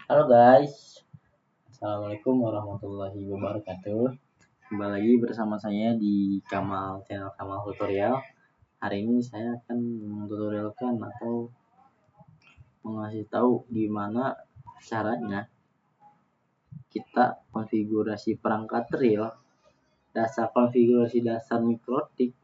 Halo guys, Assalamualaikum warahmatullahi wabarakatuh. Kembali lagi bersama saya di channel Kamal Tutorial. Hari ini saya akan mengutorialkan atau mengasih tahu gimana caranya kita konfigurasi perangkat real, konfigurasi dasar mikrotik.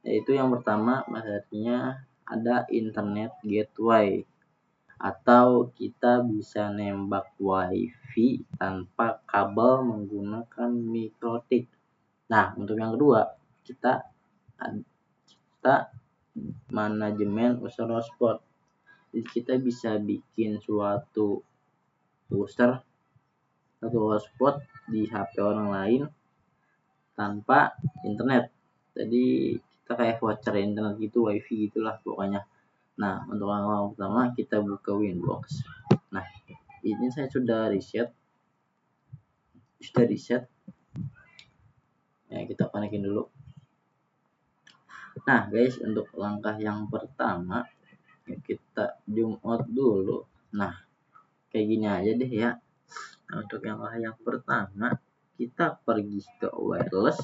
Yaitu yang pertama, artinya ada internet gateway, atau kita bisa nembak wifi tanpa kabel menggunakan mikrotik. Nah, untuk yang kedua, kita manajemen user hotspot. Jadi kita bisa bikin suatu user atau hotspot di HP orang lain tanpa internet. Jadi kita kayak voucher internet gitu, wifi gitulah pokoknya. Nah, untuk langkah pertama kita buka Winbox. Nah, ini saya sudah reset. Ya, kita konekin dulu. Nah, guys, untuk langkah yang pertama kita zoom out dulu. Nah, kayak gini aja deh ya. Nah, untuk langkah yang pertama kita pergi ke wireless,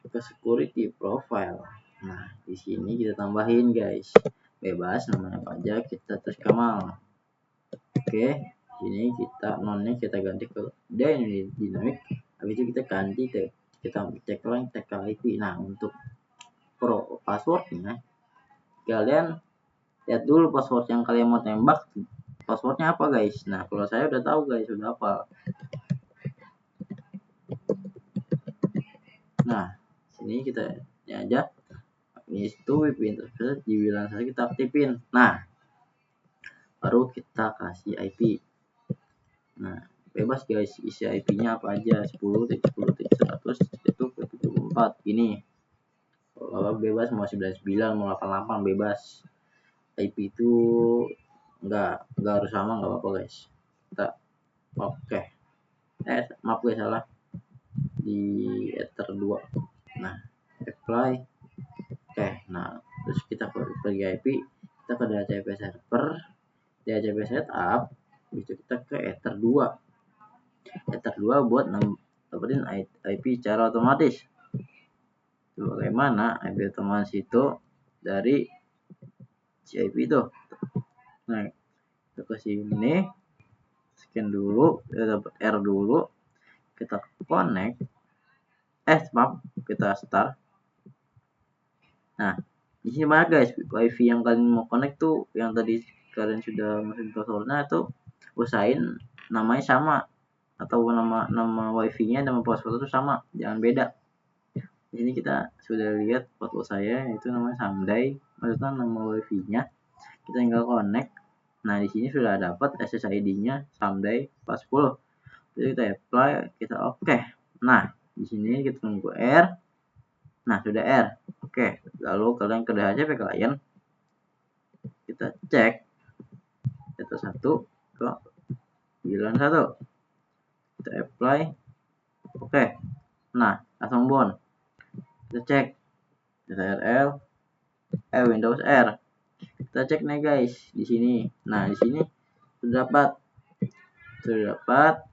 ke security profile. Nah, di sini kita tambahin guys, bebas namanya apa aja, kita terus Kamal. Oke, ini kita nonnya kita ganti ke dynamic. Habis itu kita ganti kita cek lagi TK/IP. Nah, untuk passwordnya kalian lihat dulu password yang kalian mau tembak, passwordnya apa guys. Nah, kalau saya udah tahu guys, udah apa. Nah, sini kita ya aja ini itu WP interface di WLAN saja kita aktifin. Nah, baru kita kasih IP. Nah, bebas guys, isi IP-nya apa aja, 10.10.100.24 ini. Kalau bebas mau 99 mau 88 bebas. IP itu enggak harus sama, enggak apa-apa guys. Kita oke. Maaf guys, salah di ether 2. Nah, apply. Oke, nah terus kita pergi IP, kita ke DHCP server, DHCP setup, itu kita ke ether 2 buat dapetin IP secara otomatis. Bagaimana IP otomatis itu dari si IP itu. Nah, kita ke sini, scan dulu, dapat R dulu, kita connect, kita start. Nah, di sini banyak guys, wifi yang kalian mau connect tuh, yang tadi kalian sudah masukin passwordnya tuh, usahain namanya sama, atau nama wifi-nya nama password itu sama, jangan beda. Di sini kita sudah lihat password saya itu namanya Someday, maksudnya nama wifi-nya. Kita tinggal connect. Nah, di sini sudah dapat SSID-nya Someday 40. Jadi kita apply, kita oke. Nah, di sini kita tunggu R. Nah, sudah R. Oke, lalu kalian ke DHCP klien. Kita cek data 1 ke 91. Kita apply. Oke. Nah, langsung bound. Kita cek DRL Windows R. Kita cek nih guys di sini. Nah, di sini sudah dapat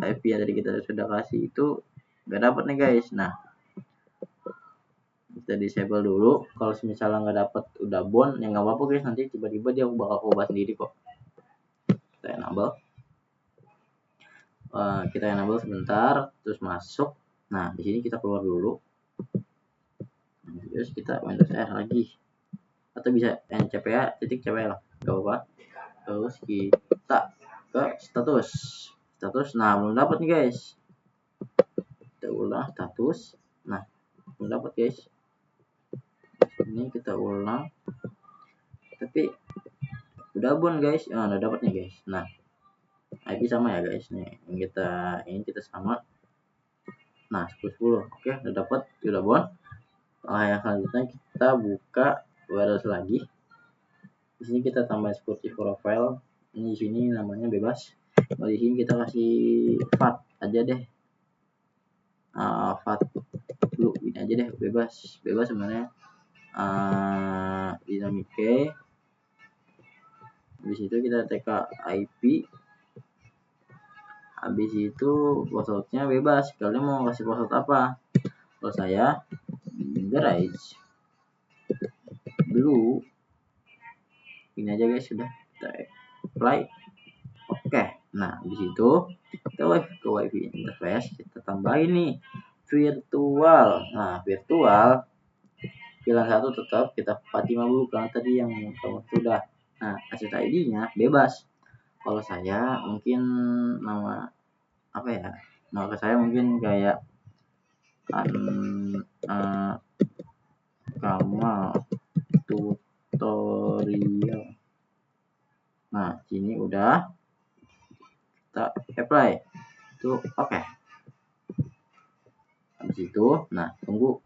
IP yang tadi kita sudah kasih itu nggak dapat nih guys. Nah, kita disable dulu. Kalau misalnya nggak dapat udah bound ya nggak apa-apa guys, nanti tiba-tiba dia bakal ubah sendiri kok. Kita enable. Kita enable sebentar, terus masuk. Nah, di sini kita keluar dulu. Terus kita Windows R lagi. Atau bisa NCPA titik CPL, nggak apa-apa. Terus kita ke status. Nah, belum dapat nih guys. Kita ulang status. Nah, belum dapat guys. Ini kita ulang. Tapi udah bound guys. Udah dapat nih guys. Nah, IP sama ya guys. Nih, ini kita sama. Nah, 10. Oke, udah dapat, udah bound. Yang selanjutnya kita buka wireless lagi. Di sini kita tambah security profile. Ini di sini namanya bebas. Di sini kita kasih FAT aja deh. FAT dulu ini aja deh, bebas sebenarnya. Dynamic key. Habis itu kita TK IP. Habis itu passwordnya bebas, kalian mau kasih password apa? Kalau saya garage blue ini aja guys, sudah kita apply. Oke, nah di situ kita ke wifi interface, kita tambahin nih virtual. Nah virtual pilihan satu tetap kita 450 dulu karena tadi yang kamu sudah. Nah access ID nya bebas. Kalau saya mungkin nama apa ya, nama saya mungkin kayak Kamal tutorial. Nah sini udah kita apply itu oke. Habis itu nah tunggu,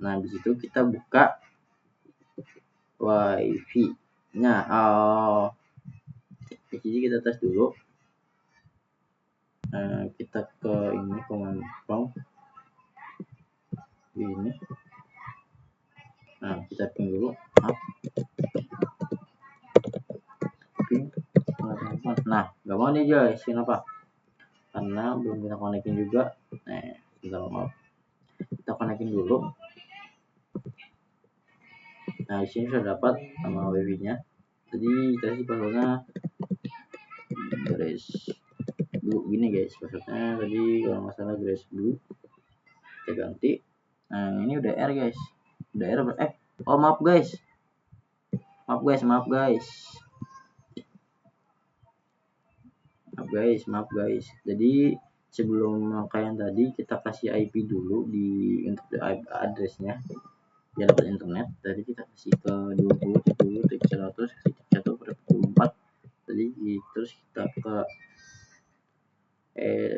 nah habis itu kita buka wifi nya. Di sini kita tes dulu. Kita ke ini command prompt ini. Nah kita ping dulu ping. Nah nggak mau nih guys, kenapa? Karena belum kita konekin juga. Kita mau kita konekin dulu. Nah di sini sudah dapat nama wifi nya. Jadi tadi passwordnya Grace Blue gini guys, passwordnya tadi kalau nggak salah Grace Blue. Kita ganti. Nah ini udah R guys, udah R. Oh maaf guys, maaf guys. Jadi sebelum kalian tadi kita kasih IP dulu di untuk addressnya biar dapat internet. Tadi kita kasih ke 20.100.1/24. Tadi terus kita ke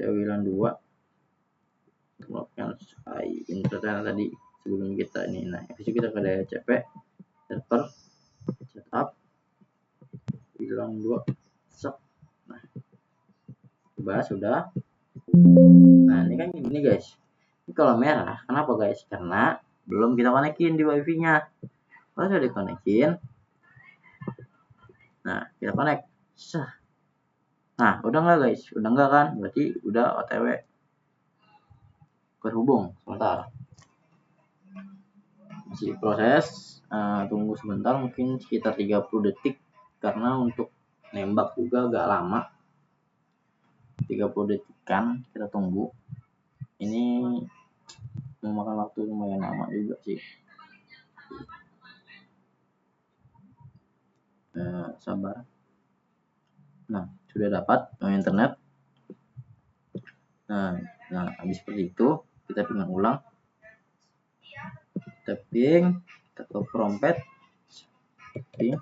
WLAN 2 melakukan internet tadi sebelum kita ini. Nah habis itu kita ke DHCP server setup WLAN 2 sok. Nah coba sudah. Nah ini kan gini guys, ini kalau merah kenapa guys? Karena belum kita konekin di wifi nya. Kalau sudah dikonekin, nah kita connect. Nah udah nggak guys? Udah nggak kan? Berarti udah OTW terhubung. Sebentar masih proses, tunggu sebentar mungkin sekitar 30 detik karena untuk nembak juga agak lama. 30 detikan kita tunggu. Ini memakan waktu lumayan lama juga sih. Sabar. Nah sudah dapat internet. Nah habis seperti itu kita ping ulang. Kita ping, kita ke prompt ping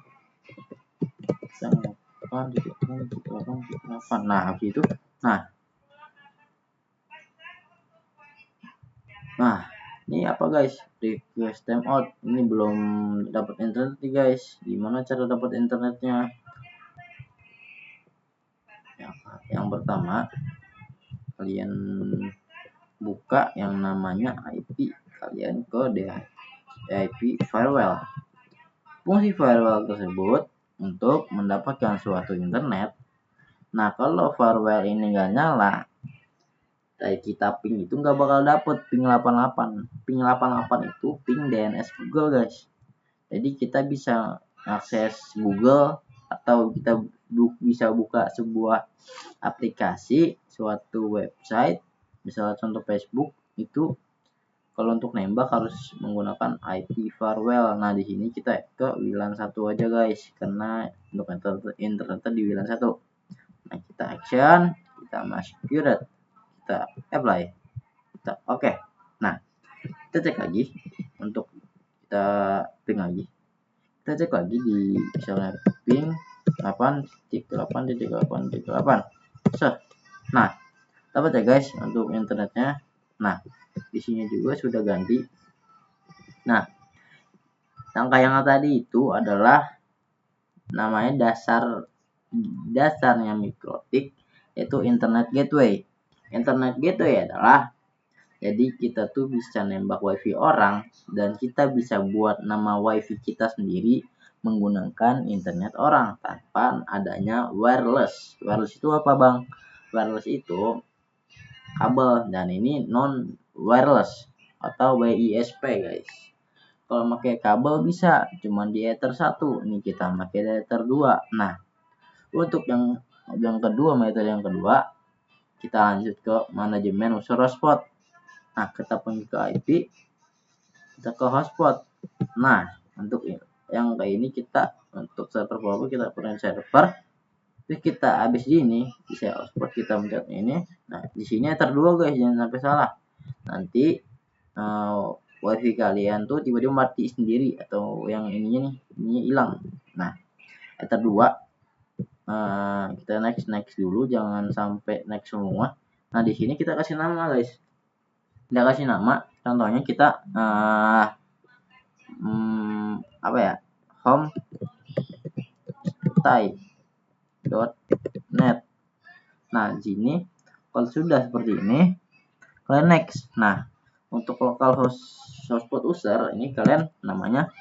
8.8.8. Nah habis itu nah ini apa guys, request timeout. Ini belum dapat internet nih guys. Gimana cara dapat internetnya? Yang pertama kalian buka yang namanya IP, kalian ke IP firewall. Fungsi firewall tersebut untuk mendapatkan suatu internet. Nah kalau firewall ini nggak nyala, dari kita ping itu nggak bakal dapet ping 88. Ping 88 itu ping DNS Google guys. Jadi kita bisa akses Google atau kita bisa buka sebuah aplikasi, suatu website, misalnya contoh Facebook itu. Kalau untuk nembak harus menggunakan IP firewall. Nah di sini kita ke WLAN 1 aja guys, karena untuk internet di WLAN 1. Nah kita action, kita masuk curate, kita apply, kita oke. Nah kita cek lagi untuk kita ping lagi. Kita cek lagi di misalnya ping 8.8.8.8. Nah dapat ya guys untuk internetnya. Nah di sini juga sudah ganti. Nah angka yang tadi itu adalah namanya dasarnya MikroTik, yaitu internet gateway. Internet gateway adalah jadi kita tuh bisa nembak wifi orang dan kita bisa buat nama wifi kita sendiri menggunakan internet orang tanpa adanya wireless. Wireless itu apa bang? Wireless itu kabel, dan ini non wireless atau WISP guys. Kalau pakai kabel bisa cuman di ether 1, ini kita pakai di ether 2. Nah, untuk yang kedua, metode yang kedua, kita lanjut ke manajemen user hotspot. Nah, kita pergi ke IP, kita ke hotspot. Nah, untuk yang kayak ini kita untuk server proper kita punya server. Terus kita habis ini bisa hotspot kita mencet ini. Nah, di sini ether 2 guys, jangan sampai salah. Nanti wifi kalian tuh tiba-tiba mati sendiri atau yang ininya nih, ini hilang. Nah, ether 2 kita next dulu, jangan sampai next semua. Nah, di sini kita kasih nama guys. Kita kasih nama, contohnya kita apa ya, homestay.net. Nah, di sini kalau sudah seperti ini kalian next. Nah, untuk lokal hotspot user ini kalian namanya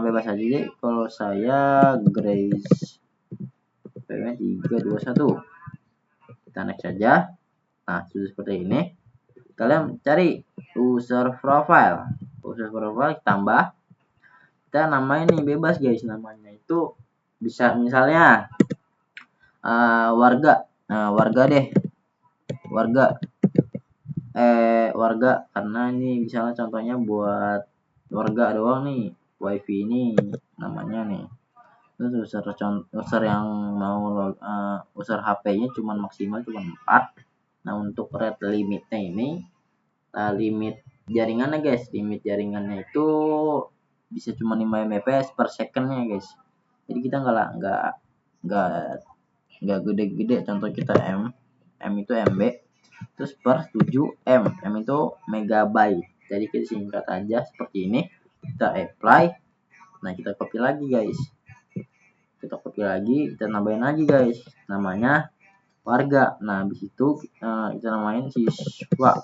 bebas aja deh. Kalau saya Grace PM321, kita next saja. Nah, sudah seperti ini kalian cari user profile tambah, kita namain nih bebas guys, namanya itu bisa misalnya warga. Nah, warga karena ini misalnya contohnya buat warga doang nih, wifi ini namanya nih. Terus user yang mau user HP-nya maksimal cuma 4. Nah, untuk rate limitnya ini limit jaringannya guys, itu bisa cuma 5 Mbps per secondnya guys. Jadi kita nggak gede-gede, contoh kita M itu MB, terus per 7 M itu megabyte. Jadi kita singkat aja seperti ini, kita apply. Nah, kita copy lagi guys, kita nambahin lagi guys, namanya warga. Nah, habis itu kita namain siswa.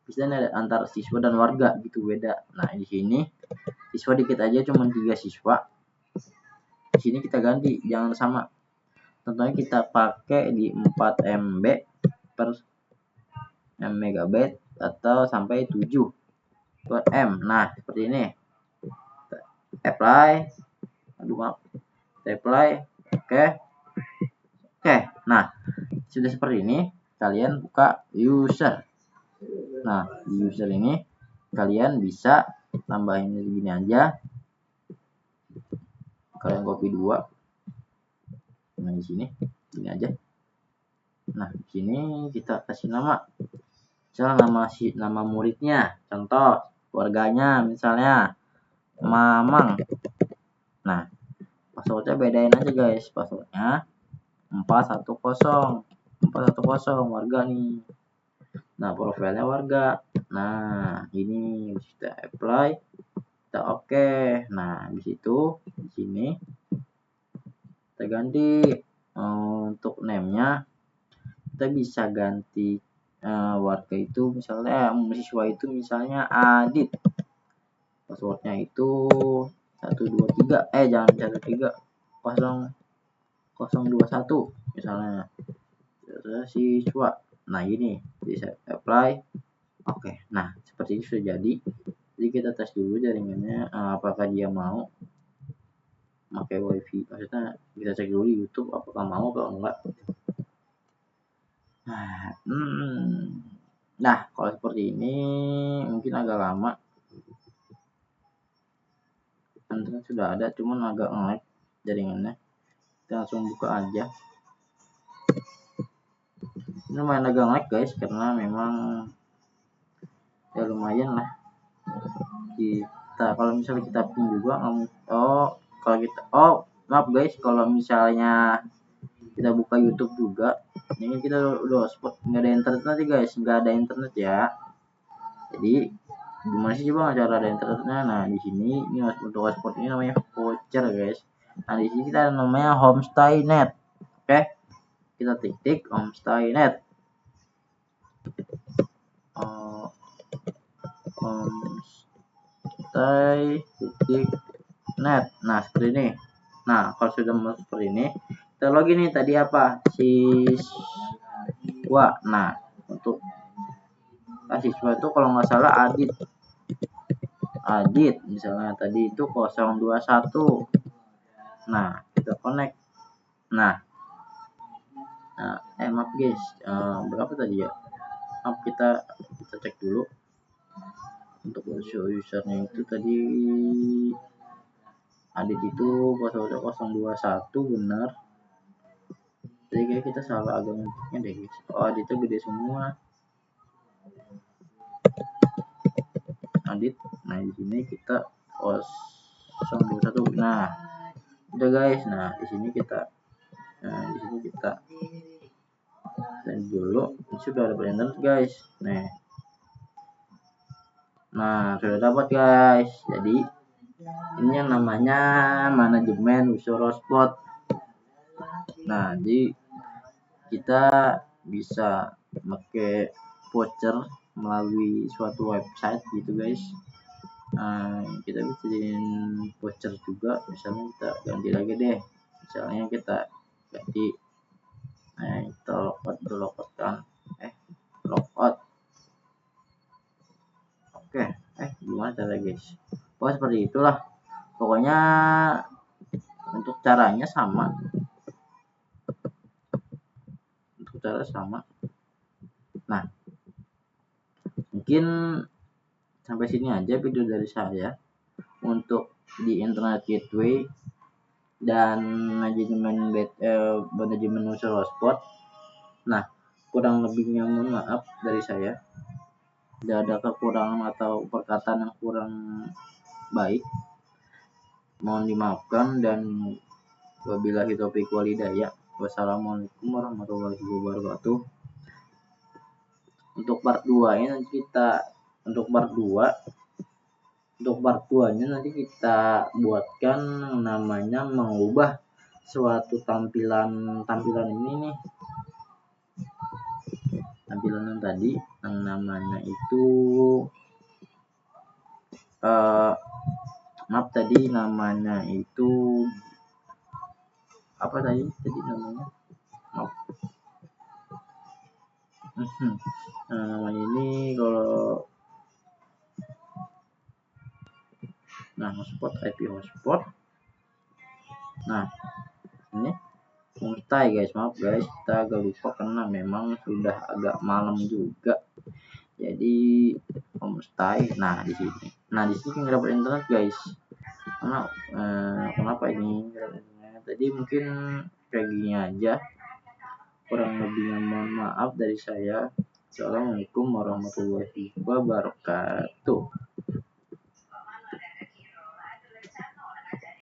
Bisa ada antara siswa dan warga gitu, beda. Nah, di sini siswa dikit aja, cuma 3 siswa. Di sini kita ganti, jangan sama. Contohnya kita pakai di 4 MB per megabyte atau sampai 7 per M. Nah, seperti ini. Apply. Oke. Nah, sudah seperti ini, kalian buka user. Nah, di user ini kalian bisa tambahin segini aja. Kalian copy 2. Nah, di sini ini aja. Nah, di sini kita kasih nama. Misalnya nama muridnya, contoh keluarganya misalnya Mamang. Nah, passwordnya bedain aja guys, passwordnya 410 warga nih. Nah, profilnya warga. Nah, ini kita apply, kita oke. Nah, di situ di sini kita ganti untuk name-nya, kita bisa ganti warga itu misalnya mahasiswa itu misalnya Adit. Passwordnya itu 123 jangan 13021 misalnya siswa. Nah, ini bisa apply. Oke. Nah, seperti ini sudah jadi. Jadi kita tes dulu jaringannya apakah dia mau pakai wifi, maksudnya kita cek dulu di YouTube apakah mau atau enggak. Nah, kalau seperti ini mungkin agak lama. Internet sudah ada, cuman agak nge-lag jaringannya. Kita langsung buka aja. Ini lumayan agak nge-lag guys, karena memang ya lumayan lah. Kita kalau misalnya kita pin juga maaf guys, kalau misalnya kita buka YouTube juga, ini kita udah hotspot, nggak ada internet nanti guys, nggak ada internet ya. Jadi gimana sih coba cara ada internetnya? Nah, di sini ini untuk hotspot ini namanya voucher guys. Nah, di sini kita namanya homestay.net. Oke, kita titik homestay.net. Homestay titik net. Nah seperti ini. Nah kalau sudah masuk seperti ini, kita login nih tadi apa siswa. Nah untuk siswa itu kalau nggak salah Adit misalnya tadi itu 021. Nah kita connect. Nah maaf guys, berapa tadi ya, maaf kita cek dulu. Untuk usernya itu tadi Adit itu 021 benar. Jadi kayak kita salah agak ngetiknya deh guys. Oh Aditnya gede semua. Adit. Nah di sini kita 021. Nah udah guys. Nah di sini kita dan dulu ini sudah ada internet guys. Nah sudah dapat guys. Jadi ini yang namanya manajemen user hotspot. Nah jadi kita bisa pakai voucher melalui suatu website gitu guys. Kita bisa jadiin voucher juga, misalnya kita ganti lagi deh, misalnya kita ganti kita logout kan logout. Oke, gimana cara guys? Pokoknya seperti itulah. Pokoknya untuk caranya sama. Nah, mungkin sampai sini aja video dari saya untuk di internet gateway dan manajemen user hotspot. Nah, kurang lebihnya mohon maaf dari saya. Tidak ada kekurangan atau perkataan yang kurang baik, mohon dimaafkan, dan wabillahi taufiq wal hidayah. Wassalamualaikum warahmatullahi wabarakatuh. Untuk part 2 nya nanti nanti kita buatkan namanya mengubah suatu tampilan ini nih, tampilan yang tadi yang namanya itu maaf tadi namanya itu apa tadi namanya, maaf. Namanya ini kalau hotspot, IP hotspot. Nah ini homestay guys, maaf guys kita agak lupa karena memang sudah agak malam juga. Jadi homestay. Nah di sini nggak dapat internet guys. Karena kenapa ini tadi mungkin kayak gini aja, kurang lebihnya mohon maaf dari saya. Assalamualaikum warahmatullahi wabarakatuh.